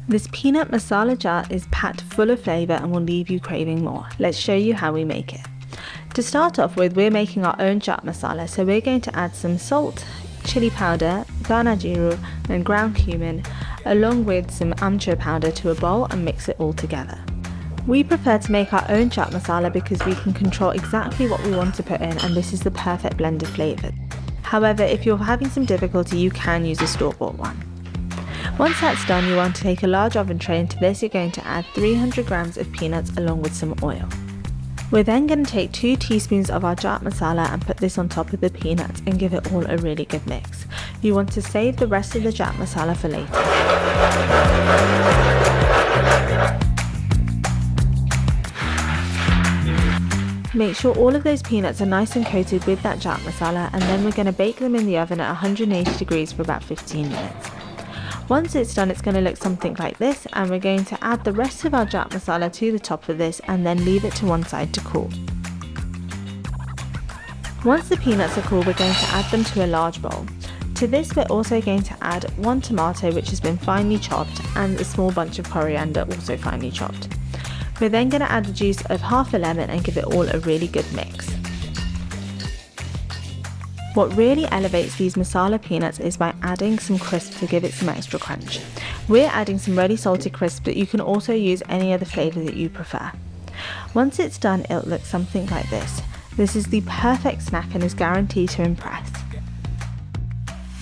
This peanut masala chaat is packed full of flavour and will leave you craving more. Let's show you how we make it. To start off with, we're making our own chaat masala, so we're going to add some salt, chili powder, dhana jeeru and ground cumin, along with some amchur powder to a bowl and mix it all together. We prefer to make our own chaat masala because we can control exactly what we want to put in, and this is the perfect blend of flavours. However, if you're having some difficulty, you can use a store-bought one. Once that's done, you want to take a large oven tray. Into this you're going to add 300 grams of peanuts along with some oil. We're then going to take 2 teaspoons of our chaat masala and put this on top of the peanuts and give it all a really good mix. You want to save the rest of the chaat masala for later. Make sure all of those peanuts are nice and coated with that chaat masala, and then we're going to bake them in the oven at 180 degrees for about 15 minutes. Once it's done, it's going to look something like this, and we're going to add the rest of our chaat masala to the top of this and then leave it to one side to cool. Once the peanuts are cool, we're going to add them to a large bowl. To this we're also going to add 1 tomato which has been finely chopped and a small bunch of coriander also finely chopped. We're then going to add the juice of half a lemon and give it all a really good mix. What really elevates these masala peanuts is by adding some crisp to give it some extra crunch. We're adding some ready salted crisp, but you can also use any other flavour that you prefer. Once it's done, it'll look something like this. This is the perfect snack and is guaranteed to impress.